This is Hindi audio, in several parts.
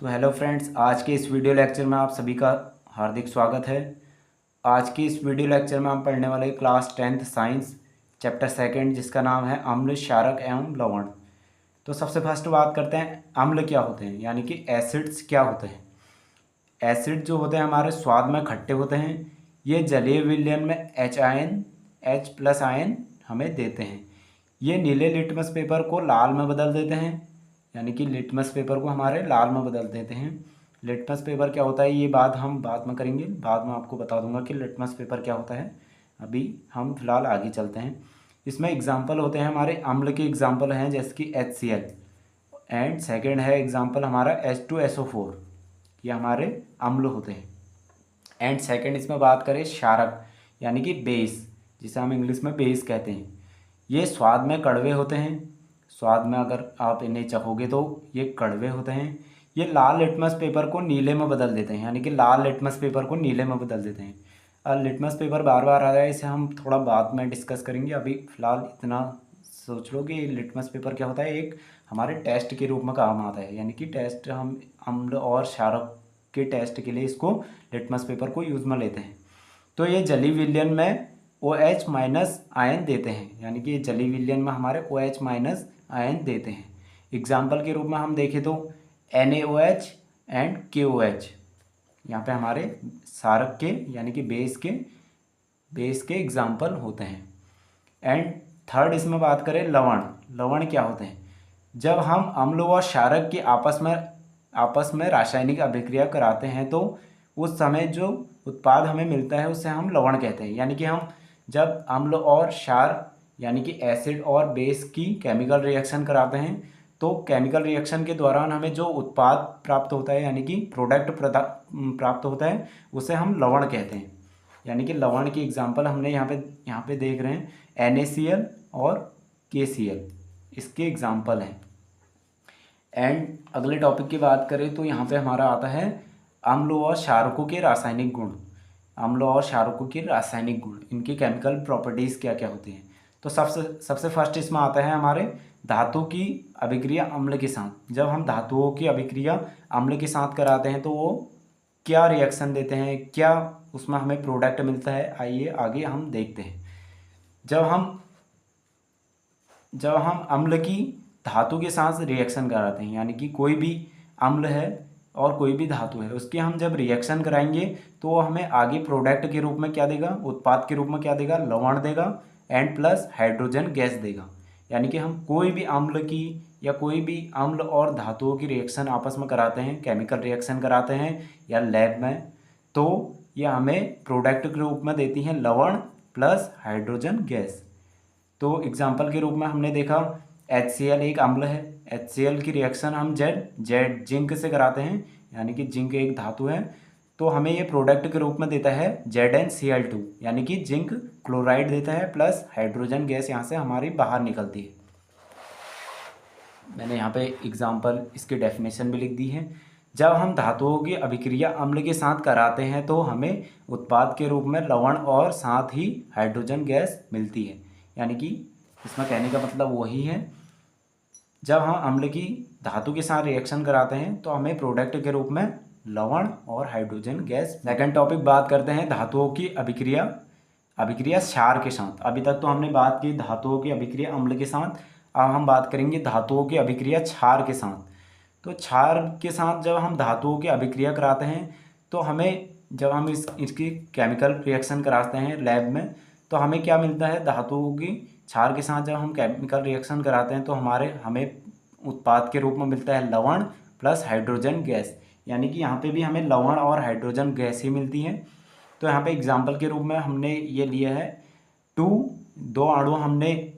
तो हेलो फ्रेंड्स, आज के इस वीडियो लेक्चर में आप सभी का हार्दिक स्वागत है। आज के इस वीडियो लेक्चर में हम पढ़ने वाले class 10th science chapter second, जिसका नाम है अम्ल, क्षारक एवं लवण। तो सबसे फर्स्ट बात करते हैं, अम्ल क्या होते हैं, यानी कि एसिड्स क्या होते हैं। एसिड जो होते हैं हमारे स्वाद में खट्टे होते हैं। ये जलीय विलयन में H+ आयन हमें देते हैं। ये नीले लिटमस पेपर को लाल में बदल देते हैं, यानी कि लिटमस पेपर को हमारे लाल में बदल देते हैं। लिटमस पेपर क्या होता है ये बात हम बाद में करेंगे, बाद में आपको बता दूंगा कि लिटमस पेपर क्या होता है। अभी हम फिलहाल आगे चलते हैं। इसमें एग्जाम्पल होते हैं हमारे अम्ल के एग्जाम्पल हैं, जैसे कि HCl। एंड सेकेंड है एग्जाम्पल हमारा H2SO4, ये हमारे अम्ल होते हैं। एंड सेकेंड इसमें बात करें क्षारक, यानी कि बेस, जिसे हम इंग्लिश में बेस कहते हैं। ये स्वाद में कड़वे होते हैं। स्वाद में अगर आप इन्हें चखोगे तो ये कड़वे होते हैं। ये लाल लिटमस पेपर को नीले में बदल देते हैं, यानी कि लाल लिटमस पेपर को नीले में बदल देते हैं। लिटमस पेपर बार बार आ रहा है, इसे हम थोड़ा बाद में डिस्कस करेंगे। अभी फ़िलहाल इतना सोच लो कि लिटमस पेपर क्या होता है, एक हमारे टेस्ट के रूप में काम आता है, यानी कि टेस्ट हम अम्ल और क्षारक के टेस्ट के लिए इसको लिटमस पेपर को यूज़ में लेते हैं। तो ये जलीय विलयन में OH- आयन देते हैं, यानी कि जलीय विलयन में हमारे OH- आयन देते हैं। एग्जाम्पल के रूप में हम देखें तो NaOH एंड KOH, यहाँ पे हमारे क्षारक के यानी कि बेस के एग्जाम्पल होते हैं। एंड थर्ड इसमें बात करें लवण। लवण क्या होते हैं, जब हम अम्ल व क्षारक की आपस में रासायनिक अभिक्रिया कराते हैं तो उस समय जो उत्पाद हमें मिलता है उसे हम लवण कहते हैं। यानी कि हम जब अम्ल और क्षार यानी कि एसिड और बेस की केमिकल रिएक्शन कराते हैं तो केमिकल रिएक्शन के दौरान हमें जो उत्पाद प्राप्त होता है, यानी कि प्रोडक्ट प्राप्त होता है, उसे हम लवण कहते हैं। यानी कि लवण की एग्जांपल हमने यहाँ पे देख रहे हैं NaCl और KCl, इसके एग्जांपल हैं। एंड अगले टॉपिक की बात करें तो यहाँ पे हमारा आता है अम्ल और क्षारकों के रासायनिक गुण। अम्ल और क्षारकों के रासायनिक गुण, इनकी केमिकल प्रॉपर्टीज़ क्या क्या होती हैं। तो सबसे फर्स्ट इसमें आता है हमारे धातु की अभिक्रिया अम्ल के साथ। जब हम धातुओं की अभिक्रिया अम्ल के साथ कराते हैं तो वो क्या रिएक्शन देते हैं, क्या उसमें हमें प्रोडक्ट मिलता है, आइए आगे हम देखते हैं। जब हम जब हम अम्ल की धातु के साथ रिएक्शन कराते हैं, यानी कि कोई भी अम्ल है और कोई भी धातु है, उसके हम जब रिएक्शन कराएंगे तो वो हमें आगे प्रोडक्ट के रूप में क्या देगा, उत्पाद के रूप में क्या देगा, लवण देगा एंड प्लस हाइड्रोजन गैस देगा। यानी कि हम कोई भी अम्ल की या कोई भी अम्ल और धातुओं की रिएक्शन आपस में कराते हैं, केमिकल रिएक्शन कराते हैं या लैब में, तो यह हमें प्रोडक्ट के रूप में देती हैं लवण प्लस हाइड्रोजन गैस। तो एग्जाम्पल के रूप में हमने देखा HCl एक अम्ल है। HCl की रिएक्शन हम जेड जिंक से कराते हैं, यानी कि जिंक एक धातु है, तो हमें ये प्रोडक्ट के रूप में देता है ZnCl2, यानी कि जिंक क्लोराइड देता है प्लस हाइड्रोजन गैस यहाँ से हमारी बाहर निकलती है। मैंने यहाँ पे एग्जाम्पल इसकी डेफिनेशन भी लिख दी है। जब हम धातुओं की अभिक्रिया अम्ल के साथ कराते हैं तो हमें उत्पाद के रूप में लवण और साथ ही हाइड्रोजन गैस मिलती है। यानी कि इसमें कहने का मतलब वही है, जब हम अम्ल की धातु के साथ रिएक्शन कराते हैं तो हमें प्रोडक्ट के रूप में लवण और हाइड्रोजन गैस। सेकंड टॉपिक बात करते हैं धातुओं की अभिक्रिया अभिक्रिया क्षार के साथ। अभी तक तो हमने बात की धातुओं की अभिक्रिया अम्ल के साथ, अब हम बात करेंगे धातुओं की अभिक्रिया क्षार के साथ। तो क्षार के साथ जब हम धातुओं की अभिक्रिया कराते हैं तो हमें, जब हम इसकी केमिकल रिएक्शन कराते हैं लैब में, तो हमें क्या मिलता है, धातुओं की क्षार के साथ जब हम केमिकल रिएक्शन कराते हैं तो हमें उत्पाद के रूप में मिलता है लवण प्लस हाइड्रोजन गैस। यानी कि यहाँ पे भी हमें लवण और हाइड्रोजन गैस ही मिलती है। तो यहाँ पे एग्जाम्पल के रूप में हमने ये लिया है दो अणु हमने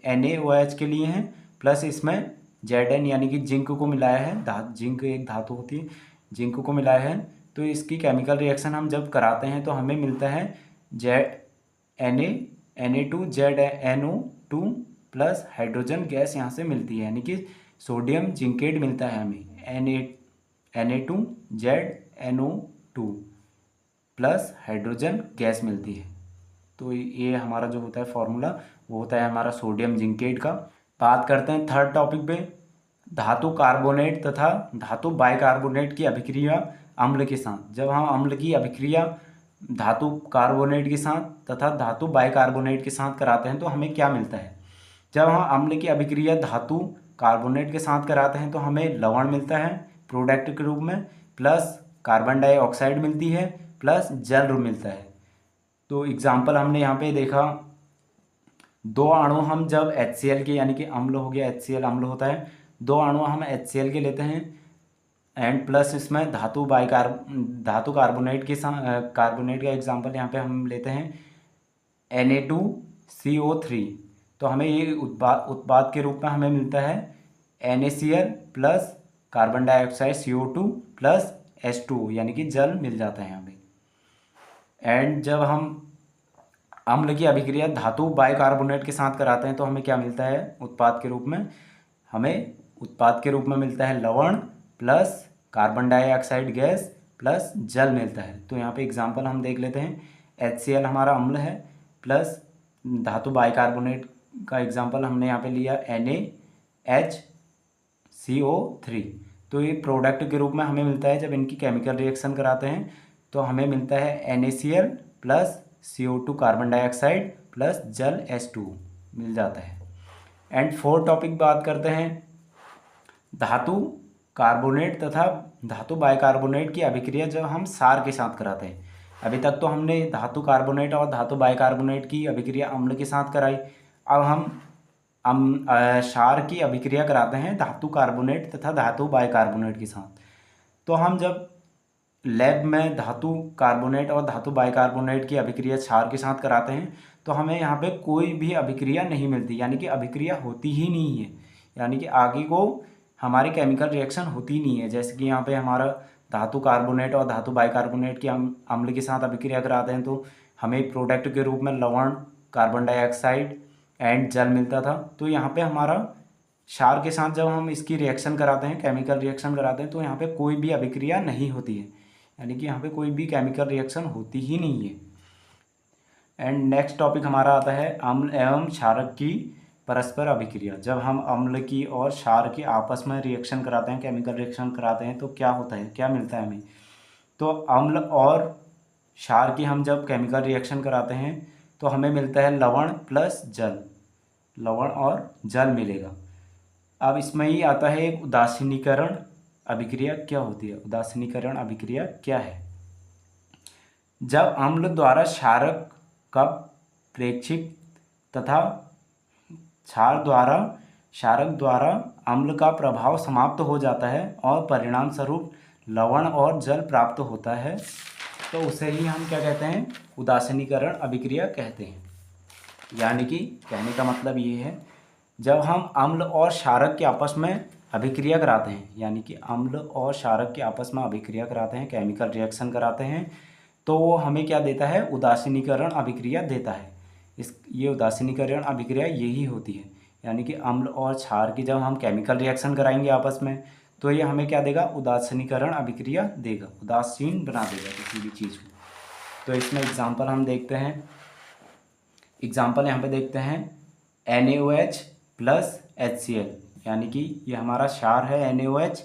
NaOH के लिए हैं, प्लस इसमें Zn यानी कि जिंक को मिलाया है। जिंक एक धातु होती है, जिंक को मिलाया है। तो इसकी केमिकल रिएक्शन हम जब कराते हैं तो हमें मिलता है Na2ZNO2 प्लस हाइड्रोजन गैस यहाँ से मिलती है, यानी कि सोडियम जिंकेट मिलता है हमें Na2ZNO2 प्लस हाइड्रोजन गैस मिलती है। तो ये हमारा जो होता है फॉर्मूला, वो होता है हमारा सोडियम जिंकेट का। बात करते हैं थर्ड टॉपिक पे, धातु कार्बोनेट तथा धातु बाइकार्बोनेट की अभिक्रिया अम्ल के साथ। जब हम अम्ल की अभिक्रिया धातु कार्बोनेट के साथ तथा धातु बाइकार्बोनेट के साथ कराते हैं तो हमें क्या मिलता है। जब हम अम्ल की अभिक्रिया धातु कार्बोनेट के साथ कराते हैं तो हमें लवण मिलता है प्रोडक्ट के रूप में, प्लस कार्बन डाइऑक्साइड मिलती है, प्लस जल मिलता है। तो एग्जाम्पल हमने यहाँ पे देखा, दो अणु हम जब HCl के, यानी कि अम्ल हो गया, HCl अम्ल होता है, दो अणु हम HCl के लेते हैं एंड प्लस इसमें धातु कार्बोनेट के साथ, कार्बोनेट का एग्जांपल यहाँ पे हम लेते हैं Na2CO3। तो हमें ये उत्पाद के रूप में हमें मिलता है NaCl plus carbon dioxide CO2 plus H2O, यानी कि जल मिल जाता है यहाँ पे। एंड जब हम अम्ल की अभिक्रिया धातु बाइकार्बोनेट के साथ कराते हैं तो हमें क्या मिलता है उत्पाद के रूप में, हमें उत्पाद के रूप में मिलता है लवण plus carbon dioxide gas plus जल मिलता है। तो यहाँ पे एग्जांपल हम देख लेते हैं, HCl हमारा अम्ल है, प्लस धातु बाइकार्बोनेट का एग्जांपल हमने यहाँ पे लिया NaHCO3। तो ये प्रोडक्ट के रूप में हमें मिलता है। जब इनकी केमिकल रिएक्शन कराते हैं तो हमें मिलता है NaCl plus CO2 carbon dioxide plus जल H2 मिल जाता है। एंड फोर्थ टॉपिक बात करते हैं धातु कार्बोनेट तथा धातु बाइकार्बोनेट की अभिक्रिया जब हम क्षार के साथ कराते हैं। अभी तक तो हमने धातु कार्बोनेट और धातु बाइकार्बोनेट की अभिक्रिया अम्ल के साथ कराई। अब हम क्षार की अभिक्रिया कराते हैं धातु कार्बोनेट तथा धातु बाइकार्बोनेट के साथ। तो हम जब लैब में धातु कार्बोनेट और धातु बाइकार्बोनेट की अभिक्रिया क्षार के साथ कराते हैं तो हमें यहाँ पे कोई भी अभिक्रिया नहीं मिलती, यानी कि अभिक्रिया होती ही नहीं है, यानी कि आगे को हमारी केमिकल रिएक्शन होती नहीं है। जैसे कि यहाँ पे हमारा धातु कार्बोनेट और धातु बाइकार्बोनेट की हम अम्ल के साथ अभिक्रिया कराते हैं तो हमें प्रोडक्ट के रूप में लवण, कार्बन डाइऑक्साइड एंड जल मिलता था। तो यहाँ पे हमारा क्षार के साथ जब हम इसकी रिएक्शन कराते हैं, केमिकल रिएक्शन कराते हैं, तो यहाँ पे कोई भी अभिक्रिया नहीं होती है, यानी कि यहाँ पे कोई भी केमिकल रिएक्शन होती ही नहीं है। एंड नेक्स्ट टॉपिक हमारा आता है अम्ल एवं क्षारक की परस्पर अभिक्रिया। जब हम अम्ल की और क्षार की आपस में रिएक्शन कराते हैं, केमिकल रिएक्शन कराते हैं, तो क्या होता है, क्या मिलता है हमें। तो अम्ल और क्षार की हम जब केमिकल रिएक्शन कराते हैं तो हमें मिलता है लवण प्लस जल, लवण और जल मिलेगा। अब इसमें ही आता है एक उदासीनीकरण अभिक्रिया क्या होती है। उदासीनीकरण अभिक्रिया क्या है। जब अम्ल द्वारा क्षारक का प्रेक्षित तथा क्षारक द्वारा अम्ल का प्रभाव समाप्त हो जाता है और परिणाम स्वरूप लवण और जल प्राप्त होता है तो उसे ही हम क्या कहते हैं, उदासीनीकरण अभिक्रिया कहते हैं। यानी कि कहने का मतलब ये है, जब हम अम्ल और क्षारक के आपस में अभिक्रिया कराते हैं, यानी कि अम्ल और क्षारक के आपस में अभिक्रिया कराते हैं, केमिकल रिएक्शन कराते हैं, तो वो हमें क्या देता है, उदासीनीकरण अभिक्रिया देता है। ये उदासीनीकरण अभिक्रिया यही होती है, यानी कि अम्ल और क्षार की जब हम केमिकल रिएक्शन कराएंगे आपस में तो ये हमें क्या देगा, उदासीनीकरण अभिक्रिया देगा, उदासीन बना देगा किसी भी चीज़ को। तो इसमें एग्जाम्पल हम देखते हैं, एग्जाम्पल यहाँ पे देखते हैं NaOH प्लस HCl, यानी कि ये हमारा क्षार है NaOH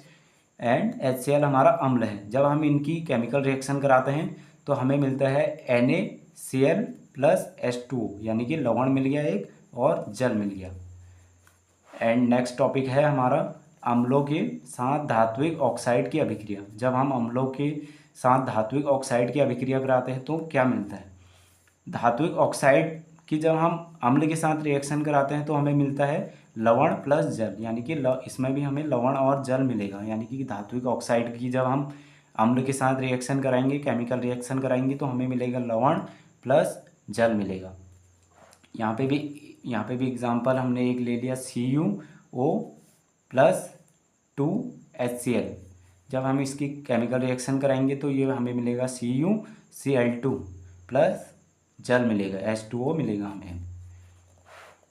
एंड HCl हमारा अम्ल है। जब हम इनकी केमिकल रिएक्शन कराते हैं तो हमें मिलता है NaCl प्लस H2O, यानी कि लवण मिल गया एक और जल मिल गया। एंड नेक्स्ट टॉपिक है हमारा अम्लों के साथ धात्विक ऑक्साइड की अभिक्रिया। जब हम अम्लों के साथ धात्विक ऑक्साइड की अभिक्रिया कराते हैं तो क्या मिलता है। धात्विक ऑक्साइड की जब हम अम्ल के साथ रिएक्शन कराते हैं तो हमें मिलता है लवण प्लस जल, यानी कि इसमें भी हमें लवण और जल मिलेगा। यानी कि धात्विक ऑक्साइड की जब हम अम्ल के साथ रिएक्शन कराएंगे, केमिकल रिएक्शन कराएंगे, तो हमें मिलेगा लवण प्लस जल मिलेगा। यहाँ पे भी एग्जांपल हमने एक ले लिया CuO प्लस 2HCl। जब हम इसकी केमिकल रिएक्शन कराएंगे तो ये हमें मिलेगा CuCl2 प्लस जल मिलेगा, H2O मिलेगा हमें।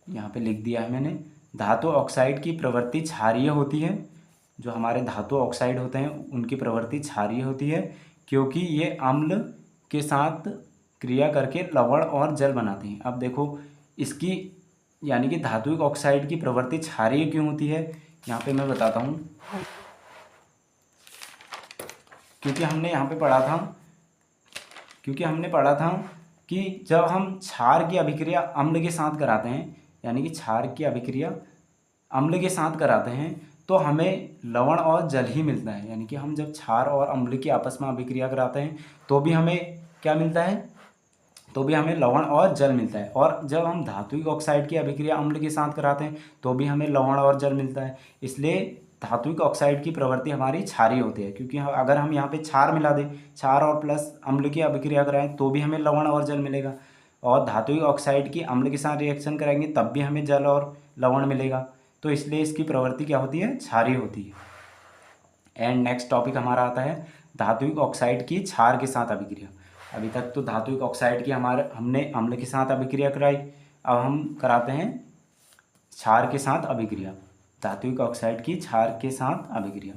यहाँ पे लिख दिया है मैंने। धातु ऑक्साइड की प्रवृत्ति क्षारीय होती है। जो हमारे धातु ऑक्साइड होते हैं उनकी प्रवृत्ति क्षारीय होती है, क्योंकि ये अम्ल के साथ क्रिया करके लवण और जल बनाते हैं। अब देखो इसकी, यानी कि धात्विक ऑक्साइड की प्रवृत्ति क्षारीय क्यों होती है, यहाँ पे मैं बताता हूँ, क्योंकि हमने यहाँ पे पढ़ा था कि जब हम क्षार की अभिक्रिया अम्ल के साथ कराते हैं, यानी कि क्षार की अभिक्रिया अम्ल के साथ कराते हैं तो हमें लवण और जल ही मिलता है। यानी कि हम जब क्षार और अम्ल की आपस में अभिक्रिया कराते हैं तो भी हमें क्या मिलता है, तो भी हमें लवण और जल मिलता है। और जब हम धात्विक ऑक्साइड की अभिक्रिया अम्ल के साथ कराते हैं तो भी हमें लवण और जल मिलता है। इसलिए धात्विक ऑक्साइड की प्रवृत्ति हमारी क्षारीय होती है, क्योंकि अगर हम यहाँ पे क्षार मिला दें, क्षार और प्लस अम्ल की अभिक्रिया कराएं तो भी हमें लवण और जल मिलेगा, और धात्विक ऑक्साइड की अम्ल के साथ रिएक्शन कराएंगे तब भी हमें जल और लवण मिलेगा। तो इसलिए इसकी प्रवृत्ति क्या होती है, क्षारीय होती है। एंड नेक्स्ट टॉपिक हमारा आता है धात्विक ऑक्साइड की क्षार के साथ अभिक्रिया। अभी तक तो धात्विक ऑक्साइड की हमने अम्ल के साथ अभिक्रिया कराई, अब हम कराते हैं क्षार के साथ अभिक्रिया, धात्विक ऑक्साइड की क्षार के साथ अभिक्रिया।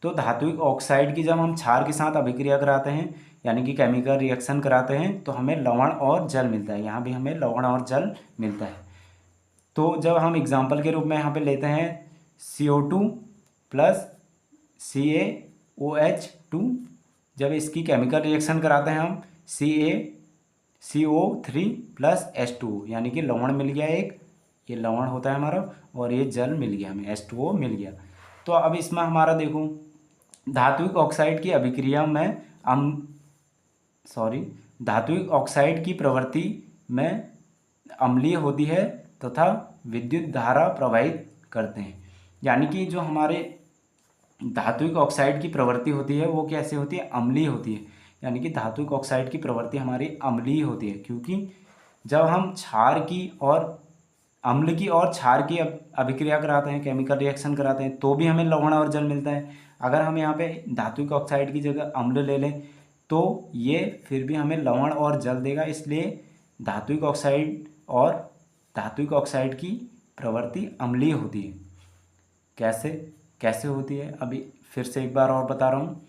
तो धात्विक ऑक्साइड की जब हम क्षार के साथ अभिक्रिया कराते हैं, यानी कि केमिकल रिएक्शन कराते हैं, तो हमें लवण और जल मिलता है। यहाँ भी हमें लवण और जल मिलता है। तो जब हम एग्जाम्पल के रूप में यहाँ पे लेते हैं CO2 प्लस CaOH2, जब इसकी केमिकल रिएक्शन कराते हैं हम CO3 प्लस H2O, यानी कि लवण मिल गया एक, ये लवण होता है हमारा, और ये जल मिल गया हमें, H2O मिल गया। तो अब इसमें हमारा देखो धात्विक ऑक्साइड की अभिक्रिया में धात्विक ऑक्साइड की प्रवृत्ति में अम्लीय होती है तथा विद्युत धारा प्रवाहित करते हैं। यानी कि जो हमारे धात्विक ऑक्साइड की प्रवृत्ति होती है वो कैसे होती है, अम्लीय होती है। यानी कि धात्विक ऑक्साइड की प्रवृत्ति हमारी अम्लीय होती है, क्योंकि जब हम क्षार की और अम्ल की और क्षार की अभिक्रिया कराते हैं, केमिकल रिएक्शन कराते हैं, तो भी हमें लवण और जल मिलता है। अगर हम यहाँ पे धात्विक ऑक्साइड की जगह अम्ल ले लें तो ये फिर भी हमें लवण और जल देगा। इसलिए धात्विक ऑक्साइड की प्रवृत्ति अम्लीय होती है। कैसे होती है, अभी फिर से एक बार और बता रहा हूँ,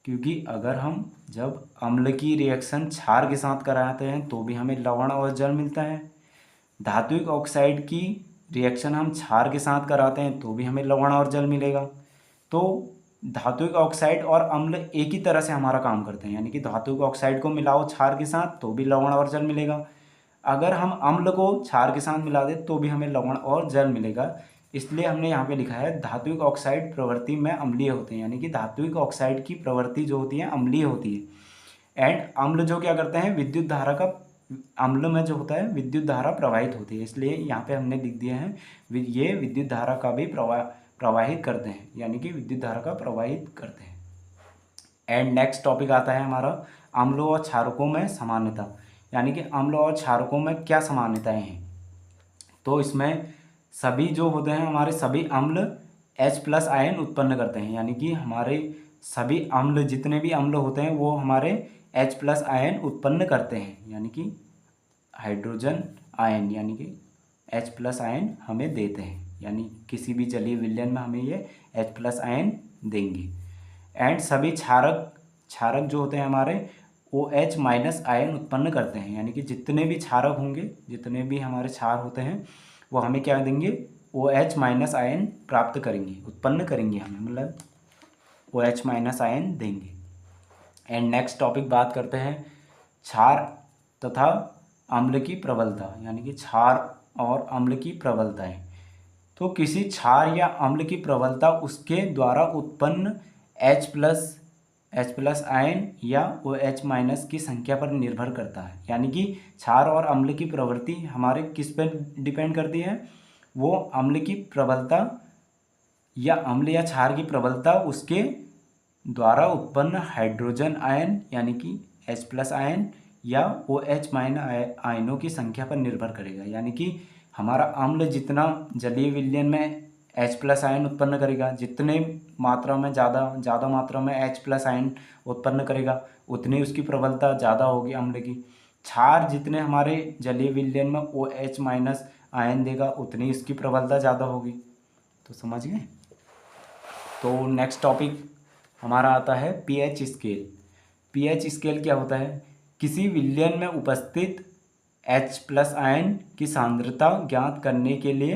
क्योंकि अगर हम जब अम्ल की रिएक्शन क्षार के साथ कराते हैं तो भी हमें लवण और जल मिलता है, धात्विक ऑक्साइड की रिएक्शन हम क्षार के साथ कराते हैं तो भी हमें लवण और जल मिलेगा। तो धात्विक ऑक्साइड और अम्ल एक ही तरह से हमारा काम करते हैं, यानी कि धात्विक ऑक्साइड को मिलाओ क्षार के साथ तो भी लवण और जल मिलेगा, अगर हम अम्ल को क्षार के साथ मिला दें तो भी हमें लवण और जल मिलेगा। इसलिए हमने यहाँ पे लिखा है धात्विक ऑक्साइड प्रवृत्ति में अम्लीय होते हैं, यानी कि धात्विक ऑक्साइड की प्रवृत्ति जो होती है अम्लीय होती है। एंड अम्ल जो क्या करते हैं, विद्युत धारा का, अम्ल में जो होता है विद्युत धारा प्रवाहित होती है, इसलिए यहाँ पे हमने लिख दिया है ये विद्युत धारा का भी प्रवाहित करते हैं, यानी कि विद्युत धारा का प्रवाहित करते हैं। एंड नेक्स्ट टॉपिक आता है हमारा अम्लों और क्षारकों में समानता, यानी कि अम्ल और क्षारकों में क्या समानताएं हैं। तो इसमें सभी जो होते हैं हमारे सभी अम्ल H+ आयन उत्पन्न करते हैं, यानी कि हमारे सभी अम्ल, जितने भी अम्ल होते हैं वो हमारे H+ आयन उत्पन्न करते हैं, यानी कि हाइड्रोजन आयन, यानी कि H+ आयन हमें देते हैं, यानी किसी भी जलीय विलयन में हमें ये H+ आयन देंगे। एंड सभी क्षारक जो होते हैं हमारे OH- आयन उत्पन्न करते हैं, यानी कि जितने भी क्षारक होंगे, जितने भी हमारे क्षार होते हैं वो हमें क्या देंगे, OH- आयन प्राप्त करेंगे, उत्पन्न करेंगे हमें, मतलब OH- आयन देंगे। एंड नेक्स्ट टॉपिक बात करते हैं क्षार तथा अम्ल की प्रबलता, यानी कि क्षार और अम्ल की प्रबलताएं। तो किसी क्षार या अम्ल की प्रबलता उसके द्वारा उत्पन्न H+ आयन या OH- की संख्या पर निर्भर करता है, यानी कि क्षार और अम्ल की प्रवृत्ति हमारे किस पर डिपेंड करती है, वो अम्ल की प्रबलता या अम्ल या क्षार की प्रबलता उसके द्वारा उत्पन्न हाइड्रोजन आयन, यानी कि H+ आयन या OH- आयनों की संख्या पर निर्भर करेगा। यानी कि हमारा अम्ल जितना जलीय विलयन में H+ आयन उत्पन्न करेगा, जितने मात्रा में ज़्यादा मात्रा में H+ आयन उत्पन्न करेगा उतनी उसकी प्रबलता ज़्यादा होगी अम्ल की। क्षार जितने हमारे जलीय विलयन में OH- आयन देगा उतनी इसकी प्रबलता ज़्यादा होगी। तो समझ गए। तो नेक्स्ट टॉपिक हमारा आता है pH स्केल। pH स्केल क्या होता है, किसी विलयन में उपस्थित H+ आयन की सांद्रता ज्ञात करने के लिए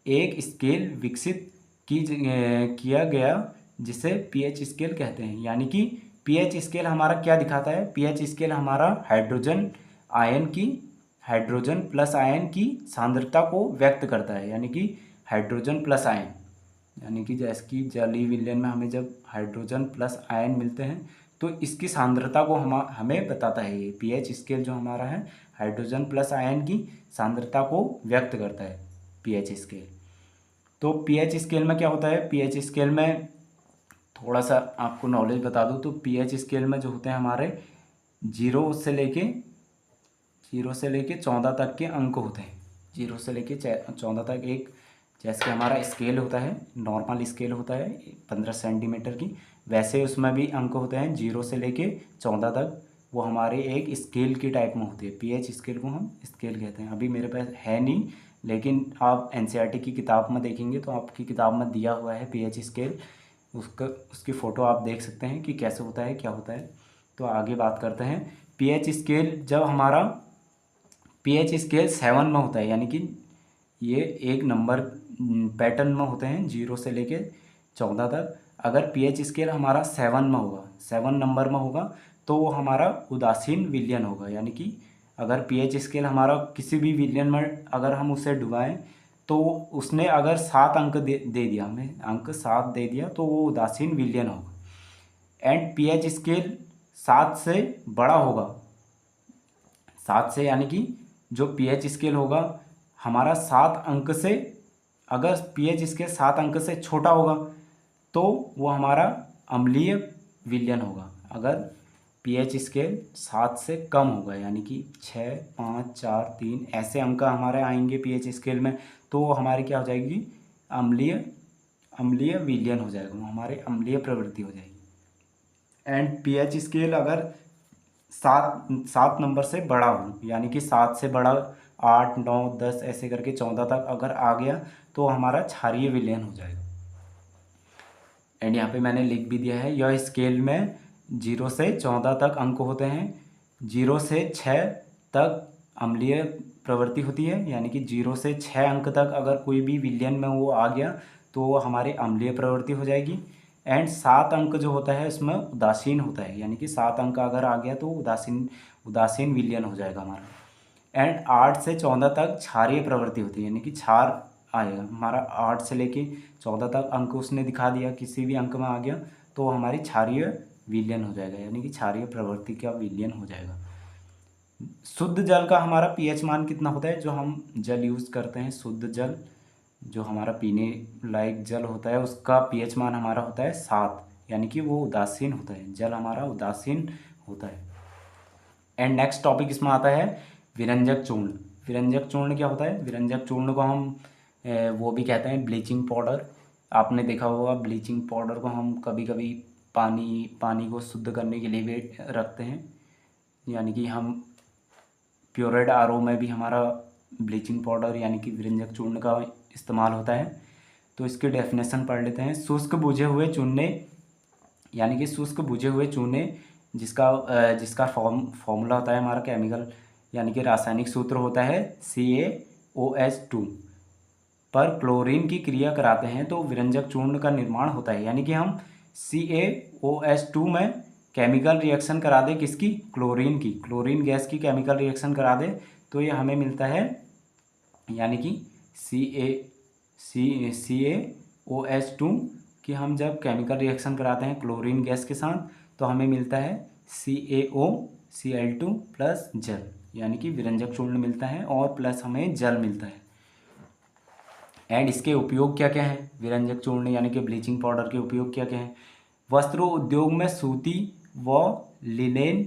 एक स्केल विकसित किया गया जिसे पीएच स्केल कहते हैं। यानी कि पीएच स्केल हमारा क्या दिखाता है? पीएच स्केल हमारा हाइड्रोजन प्लस आयन की सांद्रता को व्यक्त करता है। यानी कि हाइड्रोजन प्लस आयन, यानी कि जैसे कि जलीय विलयन में हमें जब हाइड्रोजन प्लस आयन मिलते हैं तो इसकी सांद्रता को हमें बताता है। ये पीएच स्केल जो हमारा है हाइड्रोजन प्लस आयन की सांद्रता को व्यक्त करता है पीएच स्केल। तो पीएच स्केल में क्या होता है? पीएच स्केल में थोड़ा सा आपको नॉलेज बता दूं तो पीएच स्केल में जो होते हैं हमारे 0 से लेके 14 तक के अंक होते हैं। 0 से लेके 14 तक एक जैसे हमारा स्केल होता है, नॉर्मल स्केल होता है 15 सेंटीमीटर की, वैसे उसमें भी अंक होते हैं 0 से लेके 14 तक। वो हमारे एक स्केल की टाइप में होती है। पीएच स्केल को हम स्केल कहते हैं। अभी मेरे पास है नहीं, लेकिन आप एनसीईआरटी की किताब में देखेंगे तो आपकी किताब में दिया हुआ है पीएच स्केल। उसकी फ़ोटो आप देख सकते हैं कि कैसे होता है, क्या होता है। तो आगे बात करते हैं। पीएच स्केल जब हमारा पीएच स्केल 7 में होता है, यानी कि ये एक नंबर पैटर्न में होते हैं 0 से लेके 14 तक। अगर पीएच स्केल हमारा 7 में होगा, 7 नंबर में होगा, तो वो हमारा उदासीन विलयन होगा। यानी कि अगर पीएच स्केल हमारा किसी भी विलयन में अगर हम उसे डुबाएं तो उसने अगर 7 अंक दे दिया, हमें अंक 7 दे दिया, तो वो उदासीन विलयन होगा। एंड पीएच स्केल 7 से बड़ा होगा, 7 से, यानी कि जो पीएच स्केल होगा हमारा 7 अंक से, अगर पीएच स्केल 7 अंक से छोटा होगा तो वो हमारा अम्लीय विलयन होगा। अगर पीएच स्केल 7 से कम होगा, यानी कि 6, 5, 4, 3 ऐसे अंक हमारे आएंगे पीएच स्केल में, तो वो हमारी क्या हो जाएगी? अम्लीय विलयन हो जाएगा, वो हमारे अम्लीय प्रवृत्ति हो जाएगी। एंड पीएच स्केल अगर 7 नंबर से बड़ा हो, यानी कि 7 से बड़ा 8, 9, 10 ऐसे करके 14 तक अगर आ गया तो हमारा क्षारीय विलयन हो जाएगा। एंड यहाँ पे मैंने लिख भी दिया है, यह स्केल में 0 से 14 तक अंक होते हैं। 0 से 6 तक अम्लीय प्रवृत्ति होती है, यानी कि 0 से 6 अंक तक अगर कोई भी विलयन में वो आ गया तो वो हमारी अम्लीय प्रवृत्ति हो जाएगी। एंड 7 अंक जो होता है उसमें उदासीन होता है, यानी कि 7 अंक अगर आ गया तो उदासीन विलयन हो जाएगा हमारा। एंड 8 से 14 तक क्षारीय प्रवृत्ति होती है, यानी कि क्षार आएगा हमारा। 8 से लेके 14 तक अंक उसने दिखा दिया, किसी भी अंक में आ गया तो हमारी क्षारीय विलयन हो जाएगा, यानी कि क्षारीय प्रवृत्ति का विलयन हो जाएगा। शुद्ध जल का हमारा पीएच मान कितना होता है? जो हम जल यूज़ करते हैं, शुद्ध जल जो हमारा पीने लायक जल होता है, उसका पीएच मान हमारा होता है 7, यानी कि वो उदासीन होता है, जल हमारा उदासीन होता है। एंड नेक्स्ट टॉपिक इसमें आता है विरंजक चूर्ण। विरंजक चूर्ण क्या होता है? विरंजक चूर्ण को हम वो भी कहते हैं ब्लीचिंग पाउडर। आपने देखा होगा ब्लीचिंग पाउडर को हम कभी कभी पानी को शुद्ध करने के लिए भी रखते हैं, यानी कि हम प्योराइड आरओ में भी हमारा ब्लीचिंग पाउडर यानी कि विरंजक चूर्ण का इस्तेमाल होता है। तो इसके डेफिनेशन पढ़ लेते हैं। शुष्क बुझे हुए चूने, यानी कि शुष्क बुझे हुए चूने जिसका फॉर्मूला होता है हमारा केमिकल यानी कि रासायनिक सूत्र होता है CaOH2 पर क्लोरीन की क्रिया कराते हैं तो विरंजक चूर्ण का निर्माण होता है। यानी कि हम CaOH2 में केमिकल रिएक्शन करा दें, किसकी? क्लोरीन गैस की केमिकल रिएक्शन करा दें तो ये हमें मिलता है, यानी कि CaOH2 कि हम जब केमिकल रिएक्शन कराते हैं क्लोरीन गैस के साथ तो हमें मिलता है CaOCl2 प्लस जल, यानी कि विरंजक चूर्ण मिलता है और प्लस हमें जल मिलता है। एंड इसके उपयोग क्या क्या हैं? विरंजक चूर्ण यानी कि ब्लीचिंग पाउडर के उपयोग क्या क्या हैं? वस्त्र उद्योग में सूती व लिनेन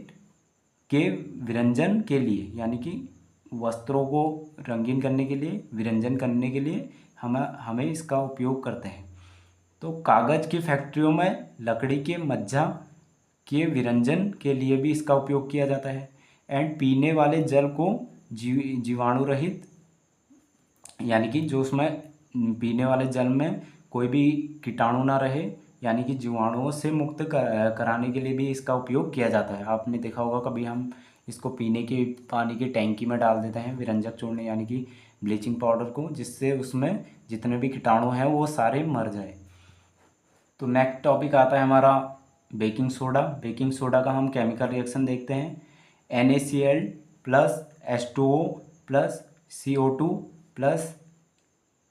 के विरंजन के लिए, यानी कि वस्त्रों को रंगीन करने के लिए, विरंजन करने के लिए हमें इसका उपयोग करते हैं। तो कागज़ की फैक्ट्रियों में लकड़ी के मज्जा के विरंजन के लिए भी इसका उपयोग किया जाता है। एंड पीने वाले जल को जीवाणु रहित, यानी कि जो उसमें पीने वाले जल में कोई भी कीटाणु ना रहे, यानी कि जीवाणुओं से मुक्त कराने के लिए भी इसका उपयोग किया जाता है। आपने देखा होगा कभी हम इसको पीने के पानी की टैंकी में डाल देते हैं विरंजक चूर्ण यानी कि ब्लीचिंग पाउडर को, जिससे उसमें जितने भी कीटाणु हैं वो सारे मर जाए। तो नेक्स्ट टॉपिक आता है हमारा बेकिंग सोडा। बेकिंग सोडा का हम केमिकल रिएक्शन देखते हैं। NaCl plus H2O plus CO2 plus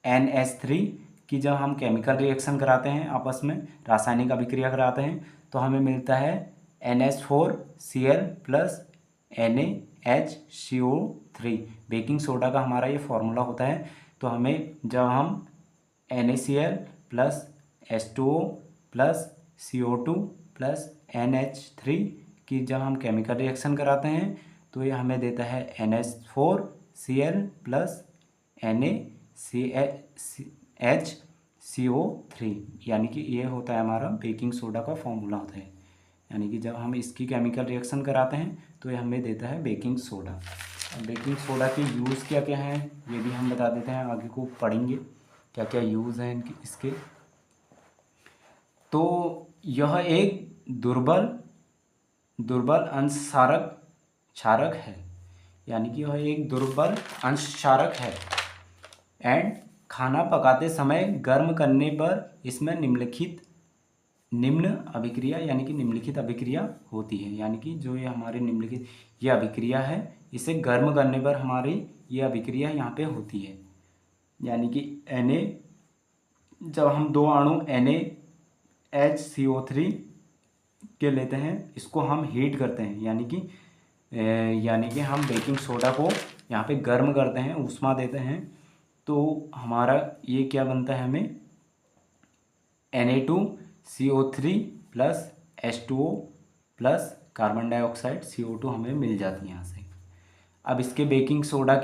NH3 की जब हम केमिकल रिएक्शन कराते हैं, आपस में रासायनिक अभिक्रिया कराते हैं, तो हमें मिलता है NH4Cl plus NaHCO3। Baking soda का हमारा ये फॉर्मूला होता है। तो हमें जब हम NaCl plus H2O plus CO2 plus NH3 की जब हम केमिकल रिएक्शन कराते हैं, तो ये हमें देता है NH4Cl प्लस NaHCO3, यानी कि ये होता है हमारा बेकिंग सोडा का फॉर्मूला होता है। यानी कि जब हम इसकी केमिकल रिएक्शन कराते हैं तो ये हमें देता है बेकिंग सोडा। अब बेकिंग सोडा के यूज़ क्या क्या हैं ये भी हम बता देते हैं, आगे को पढ़ेंगे क्या क्या यूज़ हैं इसके। तो यह एक दुर्बल अंश क्षारक है, यानी कि यह एक दुर्बल अंश क्षारक है। एंड खाना पकाते समय गर्म करने पर इसमें निम्न अभिक्रिया यानी कि निम्नलिखित अभिक्रिया होती है। यानी कि जो ये हमारे निम्नलिखित ये अभिक्रिया है, इसे गर्म करने पर हमारी ये अभिक्रिया यहाँ पे होती है। यानी कि जब हम दो अणु NaHCO3 के लेते हैं, इसको हम हीट करते हैं, यानी कि हम बेकिंग सोडा को यहाँ पे गर्म करते हैं, ऊष्मा देते हैं, तो हमारा ये क्या बनता है, हमें Na2CO3 plus H2O plus carbon dioxide CO2 हमें मिल जाती है यहाँ से। अब इसके बेकिंग सोडा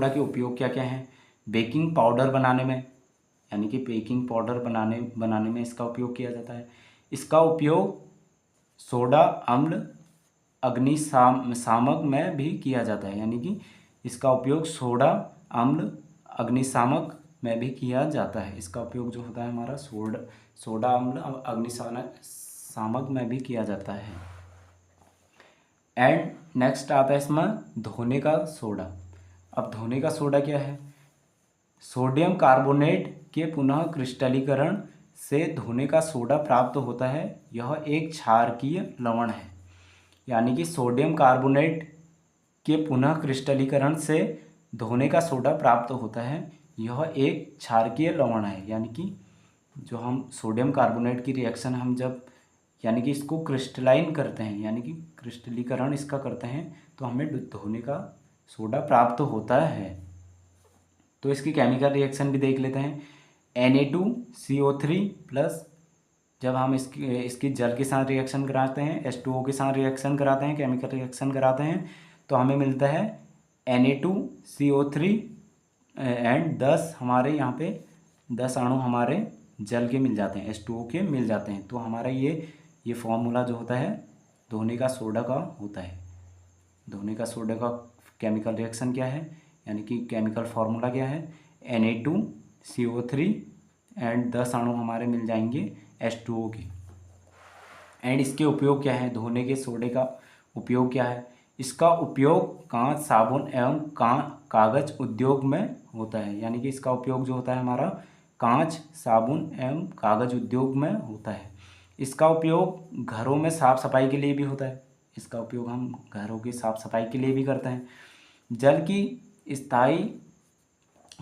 के उपयोग क्या क्या हैं। बेकिंग पाउडर बनाने में, यानी कि बेकिंग पाउडर बनाने में इसका उपयोग किया जाता है। इसका उपयोग सोडा अम्ल अग्निशामक में भी किया जाता है, यानी कि इसका उपयोग सोडा अम्ल अग्निशामक में भी किया जाता है। इसका उपयोग जो होता है हमारा सोडा अम्ल अग्निशामक में भी किया जाता है। एंड नेक्स्ट आता है इसमें धोने का सोडा। अब धोने का सोडा क्या है। सोडियम कार्बोनेट के पुनः क्रिस्टलीकरण से धोने का सोडा प्राप्त होता है। यह एक क्षारकीय लवण है, यानी कि सोडियम कार्बोनेट के पुनः क्रिस्टलीकरण से धोने का सोडा प्राप्त होता है। यह एक क्षारकीय लवण है, यानी कि जो हम सोडियम कार्बोनेट की रिएक्शन हम जब यानी कि इसको क्रिस्टलाइन करते हैं, यानी कि क्रिस्टलीकरण इसका करते हैं, तो हमें धोने का सोडा प्राप्त होता है। तो इसकी केमिकल रिएक्शन भी देख लेते हैं। Na2CO3 प्लस जब हम इसकी जल के साथ रिएक्शन कराते हैं, H2O के साथ रिएक्शन कराते हैं, केमिकल रिएक्शन कराते हैं, तो हमें मिलता है Na2CO3 एंड 10 हमारे यहाँ पे 10 अणु हमारे जल के मिल जाते हैं, H2O के मिल जाते हैं। तो हमारा ये फॉर्मूला जो होता है धोने का सोडा का होता है। धोने का सोडा का केमिकल रिएक्शन क्या है, यानी कि केमिकल फार्मूला क्या है, Na2CO3 एंड 10 अणु हमारे मिल जाएंगे H2O के। एंड इसके उपयोग क्या है, धोने के सोडे का उपयोग क्या है। इसका उपयोग कांच, साबुन एवं कागज उद्योग में होता है, यानी कि इसका उपयोग जो होता है हमारा कांच, साबुन एवं कागज उद्योग में होता है। इसका उपयोग घरों में साफ सफाई के लिए भी होता है। इसका उपयोग हम घरों की साफ सफाई के लिए भी करते हैं। जल की स्थायी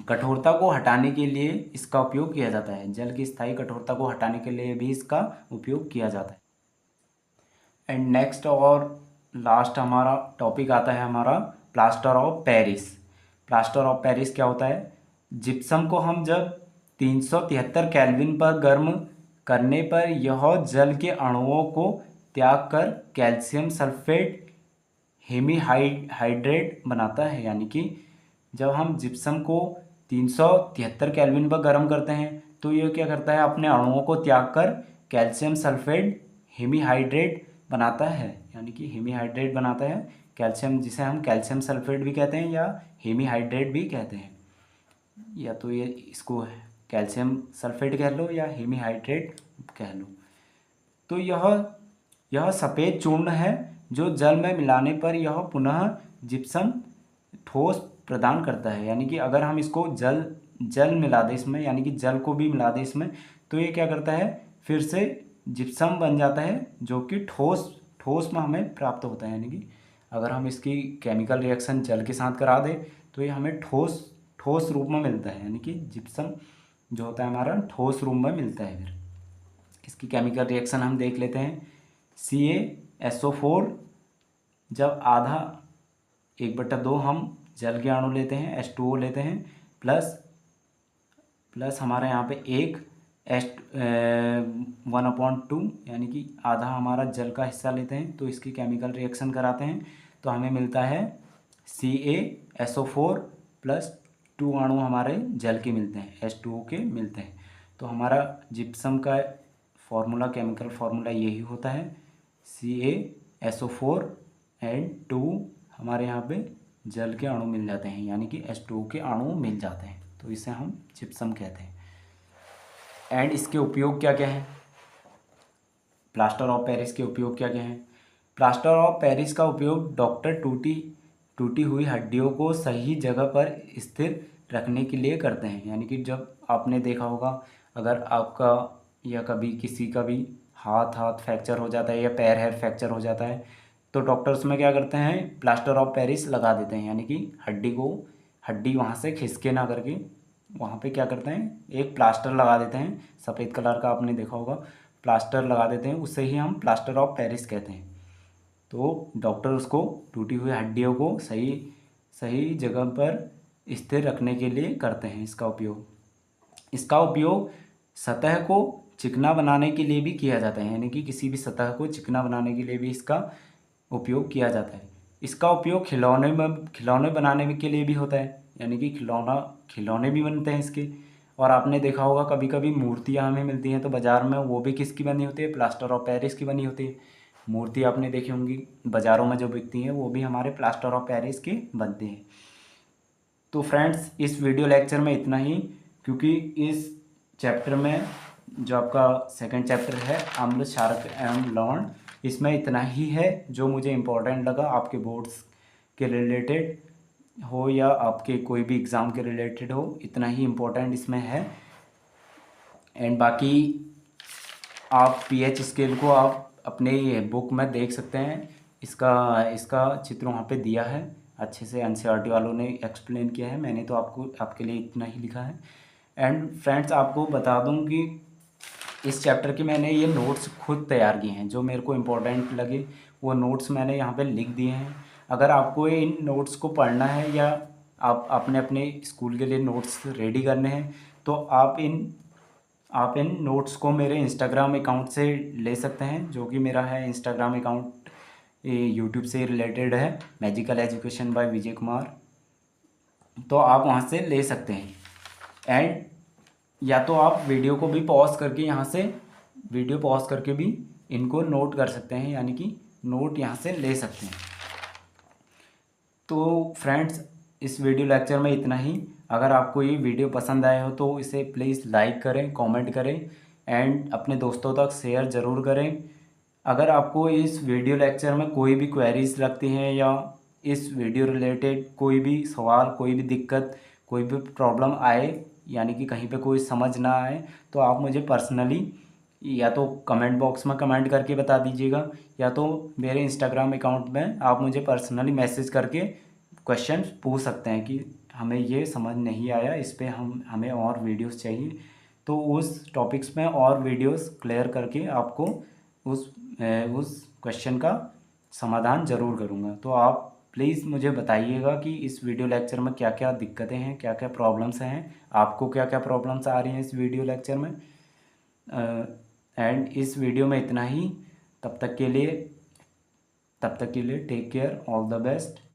कठोरता को हटाने के लिए इसका उपयोग किया जाता है। जल की स्थायी कठोरता को हटाने के लिए भी इसका उपयोग किया जाता है। एंड नेक्स्ट और लास्ट हमारा टॉपिक आता है हमारा plaster of Paris. Plaster of Paris क्या होता है। जिप्सम को हम जब 373 केल्विन पर गर्म करने पर यह जल के अणुओं को त्याग कर कैल्शियम सल्फेट हेमीहाइड्रेट बनाता है। यानी कि जब हम जिप्सम को 373 केल्विन पर गर्म करते हैं तो ये क्या करता है, अपने अणुओं को त्याग कर कैल्शियम सल्फेट हेमीहाइड्रेट बनाता है। यानी कि हेमीहाइड्रेट बनाता है कैल्शियम, जिसे हम कैल्शियम सल्फेट भी कहते हैं या हेमीहाइड्रेट भी कहते हैं, या तो ये इसको कैल्शियम सल्फेट कह लो या हेमीहाइड्रेट कह लो। तो यह सफ़ेद चूर्ण है जो जल में मिलाने पर यह पुनः जिप्सम ठोस प्रदान करता है। यानी कि अगर हम इसको जल मिला दें इसमें, यानी कि जल को भी मिला दें इसमें, तो ये क्या करता है, फिर से जिप्सम बन जाता है, जो कि ठोस में हमें प्राप्त होता है। यानी कि अगर हम इसकी केमिकल रिएक्शन जल के साथ करा दें तो ये हमें ठोस रूप में मिलता है। यानी कि जिप्सम जो होता है हमारा ठोस रूप में मिलता है। फिर इसकी केमिकल रिएक्शन हम देख लेते हैं। CaSO4 जब आधा 1/2 हम जल के अणु लेते हैं, H2O लेते हैं, प्लस हमारे यहाँ पे एक 1/2 यानी कि आधा हमारा जल का हिस्सा लेते हैं, तो इसकी केमिकल रिएक्शन कराते हैं तो हमें मिलता है CaSO4 प्लस 2 अणु हमारे जल के मिलते हैं, H2O के मिलते हैं। तो हमारा जिप्सम का फॉर्मूला, केमिकल फार्मूला यही होता है, CaSO4 एंड 2 हमारे यहाँ पे जल के अणु मिल जाते हैं, यानी कि H2O के अणु मिल जाते हैं, तो इसे हम जिप्सम कहते हैं। एंड इसके उपयोग क्या क्या हैं, प्लास्टर ऑफ पेरिस के उपयोग क्या क्या हैं। प्लास्टर ऑफ पेरिस का उपयोग डॉक्टर टूटी हुई हड्डियों को सही जगह पर स्थिर रखने के लिए करते हैं। यानी कि जब आपने देखा होगा, अगर आपका या कभी किसी का भी हाथ फ्रैक्चर हो जाता है या पैर फ्रैक्चर हो जाता है, तो डॉक्टर उसमें क्या करते हैं, प्लास्टर ऑफ पेरिस लगा देते हैं। यानी कि हड्डी वहाँ से खिसके ना करके वहाँ पे क्या करते हैं, एक प्लास्टर लगा देते हैं, सफ़ेद कलर का आपने देखा होगा, प्लास्टर लगा देते हैं, उससे ही हम प्लास्टर ऑफ पेरिस कहते हैं। तो डॉक्टर उसको टूटी हुई हड्डियों को सही जगह पर स्थिर रखने के लिए करते हैं इसका उपयोग सतह को चिकना बनाने के लिए भी किया जाता है। यानी कि किसी भी सतह को चिकना बनाने के लिए भी इसका उपयोग किया जाता है। इसका उपयोग खिलौने बनाने के लिए भी होता है। यानी कि खिलौने भी बनते हैं इसके। और आपने देखा होगा कभी कभी मूर्तियाँ हमें मिलती हैं तो बाज़ार में, वो भी किसकी बनी होती है, प्लास्टर ऑफ पेरिस की बनी होती है। मूर्ति आपने देखी होंगी बाज़ारों में जो बिकती हैं, वो भी हमारे प्लास्टर ऑफ पेरिस की बनती हैं। तो फ्रेंड्स, इस वीडियो लेक्चर में इतना ही, क्योंकि इस चैप्टर में जो आपका सेकंड चैप्टर है अम्ल, क्षारक एवं लवण, इसमें इतना ही है जो मुझे इम्पोर्टेंट लगा, आपके बोर्ड्स के रिलेटेड हो या आपके कोई भी एग्ज़ाम के रिलेटेड हो, इतना ही इम्पोर्टेंट इसमें है। एंड बाकी आप pH स्केल को आप अपने बुक में देख सकते हैं, इसका चित्र वहाँ पे दिया है, अच्छे से NCERT वालों ने एक्सप्लेन किया है, मैंने तो आपके लिए इतना ही लिखा है। एंड फ्रेंड्स, आपको बता दूं कि इस चैप्टर के मैंने ये नोट्स खुद तैयार किए हैं, जो मेरे को इम्पोर्टेंट लगे वो नोट्स मैंने यहाँ पे लिख दिए हैं। अगर आपको इन नोट्स को पढ़ना है या आप अपने स्कूल के लिए नोट्स रेडी करने हैं, तो आप इन नोट्स को मेरे इंस्टाग्राम अकाउंट से ले सकते हैं, जो कि मेरा है इंस्टाग्राम अकाउंट, यूट्यूब से रिलेटेड है, magical education by Vijay Kumar. तो आप वहाँ से ले सकते हैं। एंड या तो आप वीडियो को भी पॉज करके भी इनको नोट कर सकते हैं, यानी कि नोट यहाँ से ले सकते हैं। तो फ्रेंड्स, इस वीडियो लेक्चर में इतना ही। अगर आपको ये वीडियो पसंद आया हो तो इसे प्लीज़ लाइक करें, कमेंट करें एंड अपने दोस्तों तक शेयर ज़रूर करें। अगर आपको इस वीडियो लेक्चर में कोई भी क्वेरीज लगती हैं या इस वीडियो रिलेटेड कोई भी सवाल, कोई भी दिक्कत, कोई भी प्रॉब्लम आए, यानी कि कहीं पे कोई समझ ना आए, तो आप मुझे पर्सनली या तो कमेंट बॉक्स में कमेंट करके बता दीजिएगा, या तो मेरे इंस्टाग्राम अकाउंट में आप मुझे पर्सनली मैसेज करके क्वेश्चन पूछ सकते हैं कि हमें ये समझ नहीं आया, इस पे हमें और वीडियोस चाहिए, तो उस टॉपिक्स में और वीडियोस क्लियर करके आपको उस क्वेश्चन का समाधान ज़रूर करूँगा। तो आप प्लीज़ मुझे बताइएगा कि इस वीडियो लेक्चर में क्या क्या दिक्कतें हैं, क्या क्या प्रॉब्लम्स हैं, आपको क्या क्या प्रॉब्लम्स आ रही हैं इस वीडियो लेक्चर में। एंड इस वीडियो में इतना ही। तब तक के लिए take care, all the best.